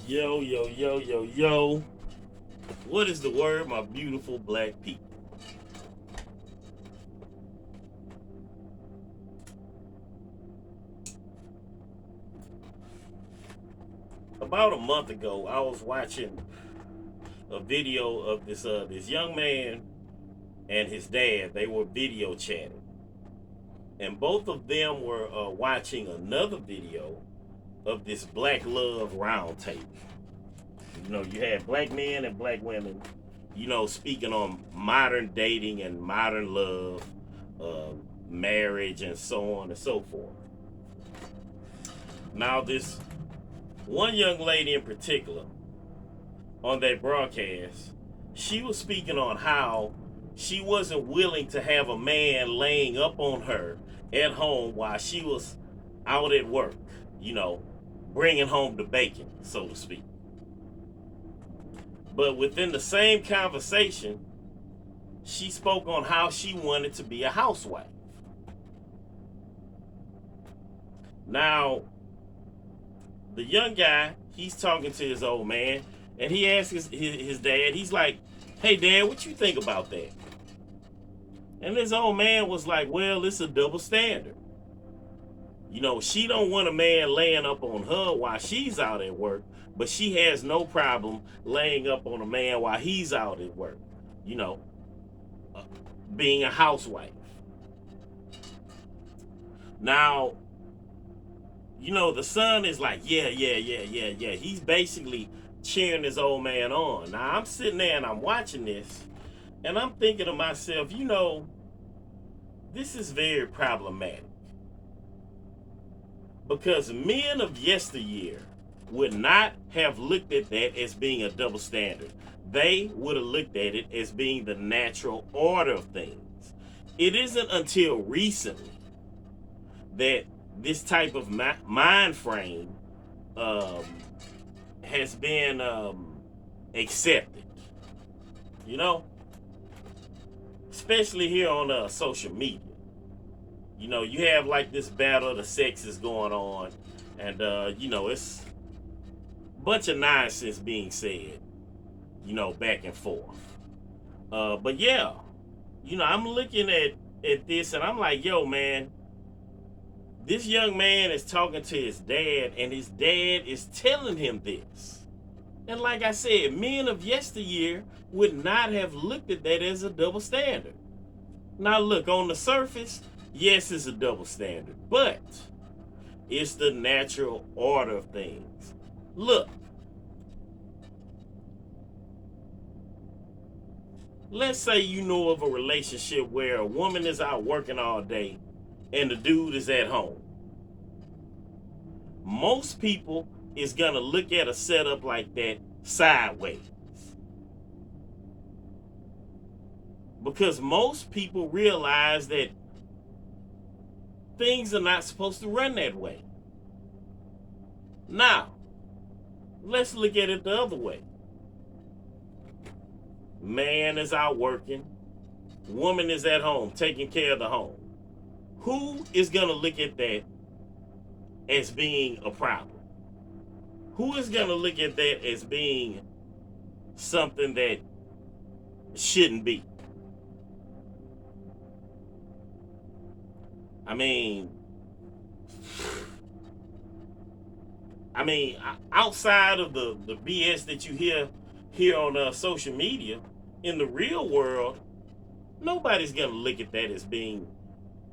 Yo, yo, yo, yo, yo. What is the word, my beautiful black people? About a month ago, I was watching a video of this young man and his dad. They were video chatting, and both of them were watching another video of this Black Love Roundtable. You had black men and black women, speaking on modern dating and modern love, uh, marriage, and so on and so forth. Now, this one young lady in particular on that broadcast, she was speaking on how she wasn't willing to have a man laying up on her at home while she was out at work, you know, bringing home the bacon, so to speak. But within the same conversation, she spoke on how she wanted to be a housewife. Now, the young guy, he's talking to his old man, and he asks his dad, he's like, "Hey, Dad, what you think about that?" And his old man was like, "Well, it's a double standard. She don't want a man laying up on her while she's out at work, but she has no problem laying up on a man while he's out at work, you know, uh, being a housewife." Now, the son is like, yeah, yeah, yeah, yeah, yeah. He's basically cheering his old man on. Now, I'm sitting there and I'm watching this, and I'm thinking to myself, this is very problematic. Because men of yesteryear would not have looked at that as being a double standard. They would have looked at it as being the natural order of things. It isn't until recently that this type of mind frame um, has been accepted, especially here on social media. You have like this battle of the sexes going on, and it's a bunch of nonsense being said, back and forth. But yeah, I'm looking at this and I'm like, yo, man, this young man is talking to his dad, and his dad is telling him this. And like I said, men of yesteryear would not have looked at that as a double standard. Now, look, on the surface, yes, it's a double standard, but it's the natural order of things. Look, let's say you know of a relationship where a woman is out working all day and the dude is at home. Most people is gonna look at a setup like that sideways, because most people realize that things are not supposed to run that way. Now, let's look at it the other way. Man is out working, woman is at home taking care of the home. Who is going to look at that as being a problem? Who is going to look at that as being something that shouldn't be? I mean, outside of the BS that you hear on social media, in the real world, nobody's gonna look at that as being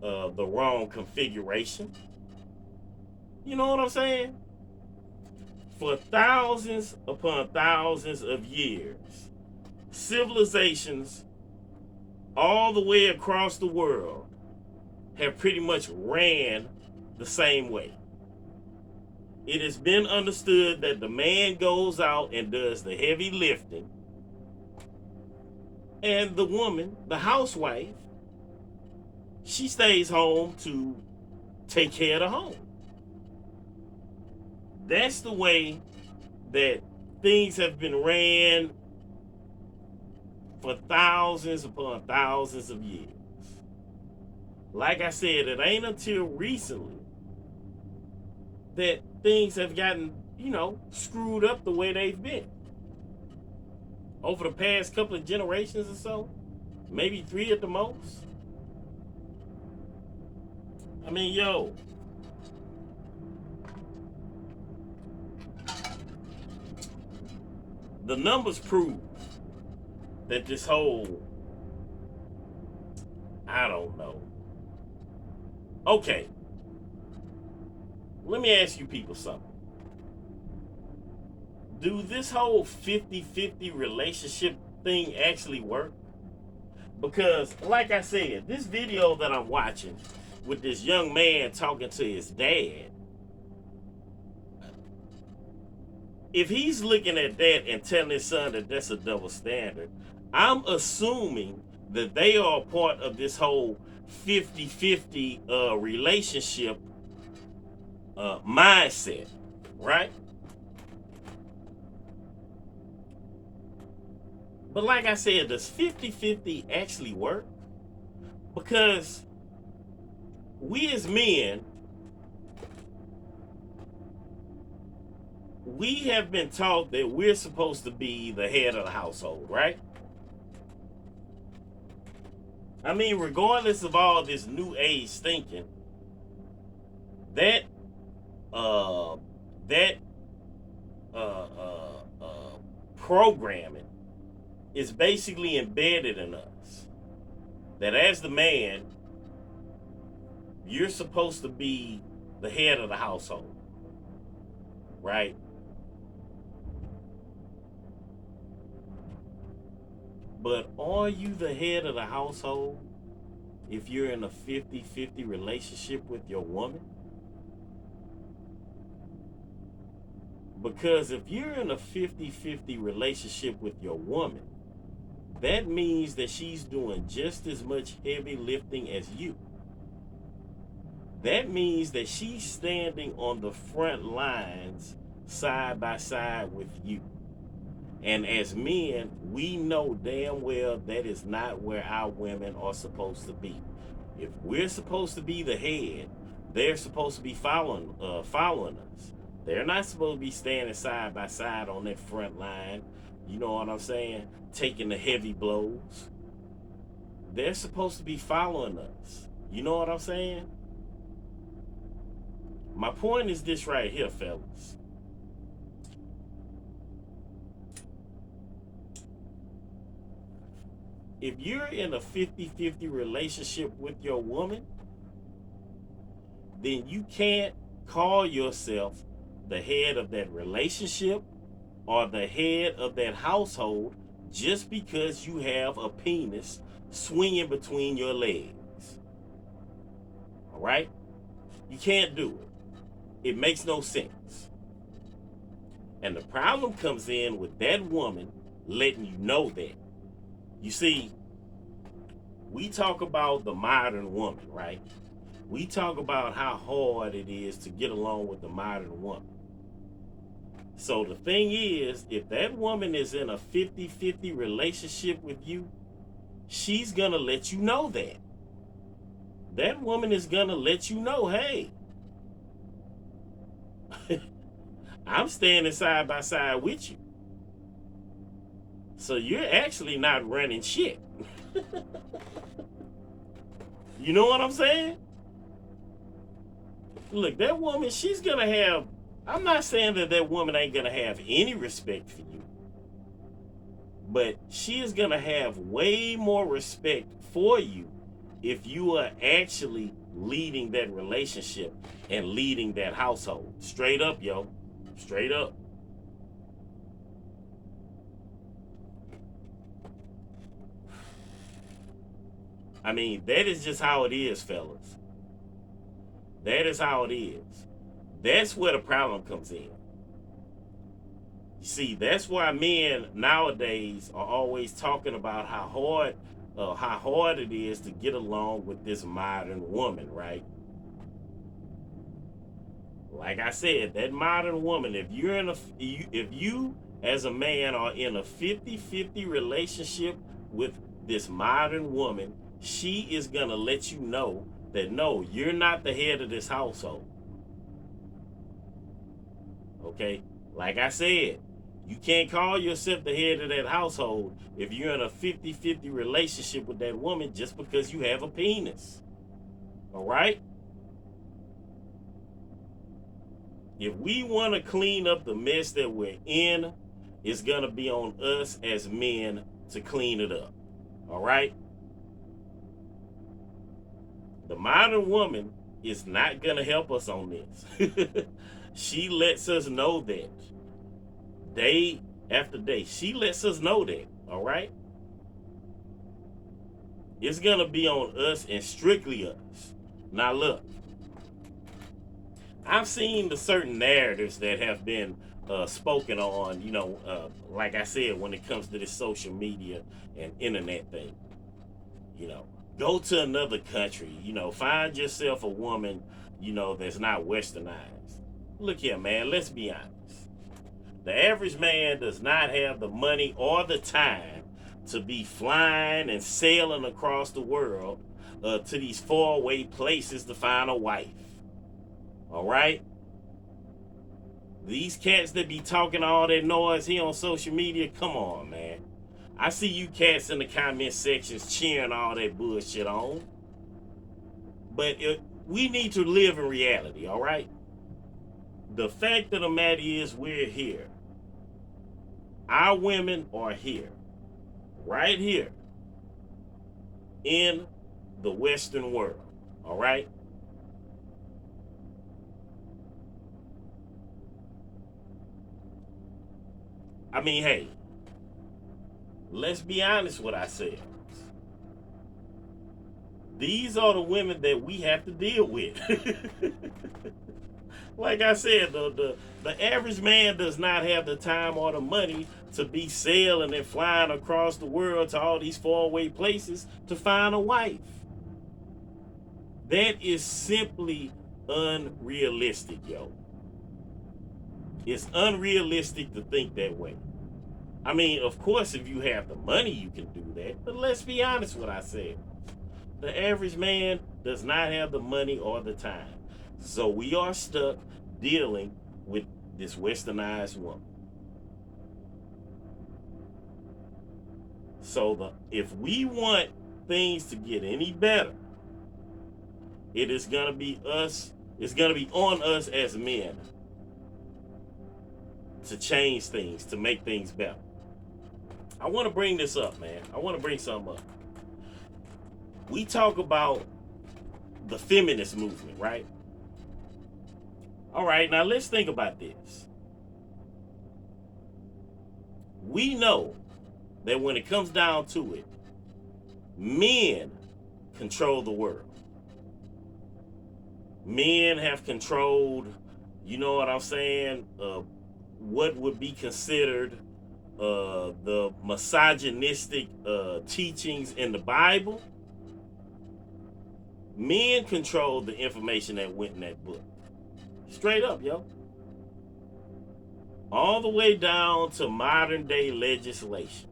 the wrong configuration. You know what I'm saying? For thousands upon thousands of years, civilizations all the way across the world have pretty much ran the same way. It has been understood that the man goes out and does the heavy lifting, and the woman, the housewife, she stays home to take care of the home. That's the way that things have been ran for thousands upon thousands of years. Like I said, it ain't until recently that things have gotten screwed up the way they've been over the past couple of generations or so, maybe 3 at the most. I mean, yo, the numbers prove that this whole, I don't know. Okay, let me ask you people something. Do this whole 50-50 relationship thing actually work? Because, like I said, this video that I'm watching with this young man talking to his dad, if he's looking at that and telling his son that that's a double standard, I'm assuming that they are part of this whole 50-50 relationship mindset, right? But like I said, does 50-50 actually work? Because we as men, we have been taught that we're supposed to be the head of the household, right? I mean, regardless of all this new age thinking, that uh that programming is basically embedded in us. That as the man, you're supposed to be the head of the household, right? But are you the head of the household if you're in a 50-50 relationship with your woman? Because if you're in a 50-50 relationship with your woman, that means that she's doing just as much heavy lifting as you. That means that she's standing on the front lines side by side with you. And as men, we know damn well that is not where our women are supposed to be. If we're supposed to be the head, they're supposed to be following us. They're not supposed to be standing side by side on that front line. You know what I'm saying? Taking the heavy blows. They're supposed to be following us. You know what I'm saying? My point is this right here, fellas. If you're in a 50-50 relationship with your woman, then you can't call yourself the head of that relationship or the head of that household just because you have a penis swinging between your legs. All right? You can't do it. It makes no sense. And the problem comes in with that woman letting you know that. You see, we talk about the modern woman, right? We talk about how hard it is to get along with the modern woman. So the thing is, if that woman is in a 50-50 relationship with you, she's gonna let you know that. That woman is gonna let you know, hey, I'm standing side by side with you. So you're actually not running shit. You know what I'm saying? Look, that woman, she's gonna have, I'm not saying that woman ain't gonna have any respect for you, but she is gonna have way more respect for you if you are actually leading that relationship and leading that household. Straight up, yo. Straight up. I mean, that is just how it is, fellas. That is how it is. That's where the problem comes in. You see, that's why men nowadays are always talking about how hard it is to get along with this modern woman, right? Like I said, that modern woman, if you as a man are in a 50-50 relationship with this modern woman, she is gonna let you know that no, you're not the head of this household. Okay? Like I said, you can't call yourself the head of that household if you're in a 50-50 relationship with that woman just because you have a penis. All right? If we want to clean up the mess that we're in, it's going to be on us as men to clean it up. All right? The modern woman is not going to help us on this. She lets us know that day after day. She lets us know that. All right? It's going to be on us and strictly us. Now, look, I've seen the certain narratives that have been spoken on, like I said, when it comes to this social media and internet thing. Go to another country, find yourself a woman, that's not westernized. Look here, man, let's be honest. The average man does not have the money or the time to be flying and sailing across the world to these faraway places to find a wife. All right? These cats that be talking all that noise here on social media, come on, man. I see you cats in the comment sections cheering all that bullshit on. But we need to live in reality, all right? The fact of the matter is we're here. Our women are here. Right here. In the Western world, all right? I mean, hey, let's be honest with ourselves. These are the women that we have to deal with. Like I said, the average man does not have the time or the money to be sailing and flying across the world to all these faraway places to find a wife. That is simply unrealistic, yo. It's unrealistic to think that way. I mean, of course, if you have the money, you can do that. But let's be honest with ourselves. The average man does not have the money or the time. So we are stuck dealing with this westernized woman. So if we want things to get any better, it is going to be us. It's going to be on us as men to change things, to make things better. I want to bring this up, man. I want to bring something up. We talk about the feminist movement, right? All right, now let's think about this. We know that when it comes down to it, men control the world. Men have controlled, you know what I'm saying, what would be considered the misogynistic teachings in the Bible. Men control the information that went in that book. Straight up, yo. All the way down to modern day legislation.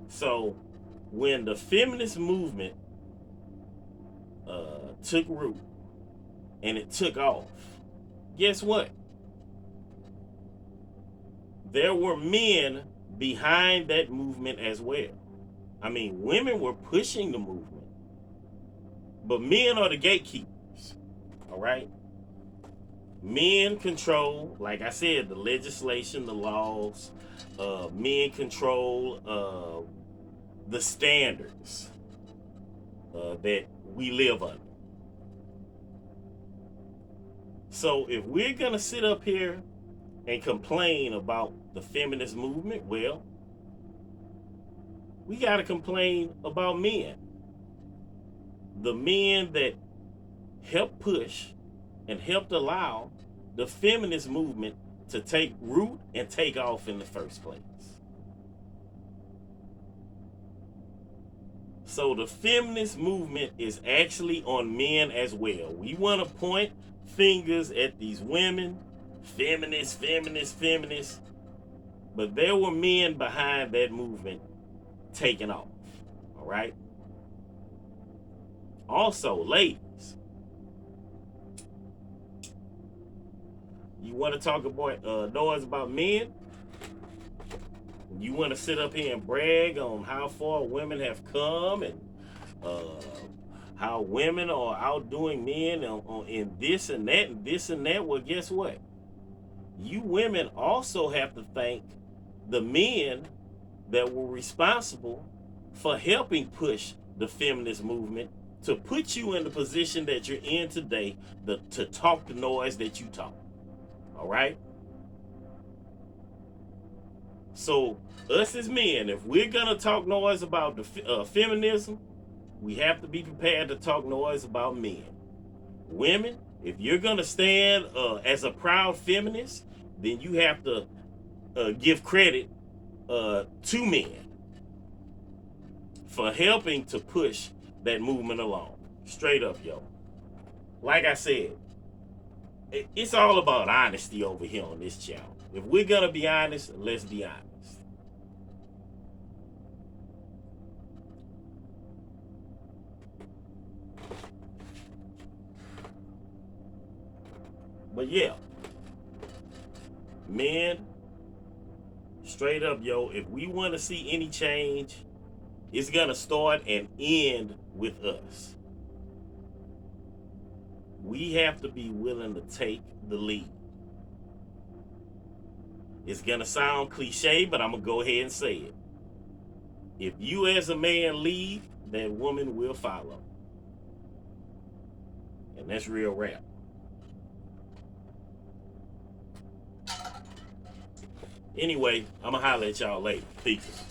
So when the feminist movement took root and it took off, guess what? There were men behind that movement as well. I mean, women were pushing the movement, but men are the gatekeepers. All right? Men control, like I said, the legislation, the laws. Men control the standards that we live under. So if we're going to sit up here and complain about the feminist movement, well, we got to complain about men. The men that helped push and helped allow the feminist movement to take root and take off in the first place. So the feminist movement is actually on men as well. We want to point fingers at these women, feminists, but there were men behind that movement taking off. All right? Also, ladies, You want to talk about noise about men? You want to sit up here and brag on how far women have come and uh, how women are outdoing men in this and that and this and that? Well, guess what? You women also have to thank the men that were responsible for helping push the feminist movement to put you in the position that you're in today, to talk the noise that you talk. All right? So, us as men, if we're going to talk noise about the feminism, we have to be prepared to talk noise about men. Women, if you're going to stand as a proud feminist, then you have to give credit to men for helping to push that movement along. Straight up, yo. Like I said, it's all about honesty over here on this channel. If we're going to be honest, let's be honest. But yeah, men, straight up, yo, if we want to see any change, it's going to start and end with us. We have to be willing to take the lead. It's going to sound cliche, but I'm going to go ahead and say it. If you as a man lead, that woman will follow. And that's real rap. Anyway, I'm going to holler at y'all later. Peace.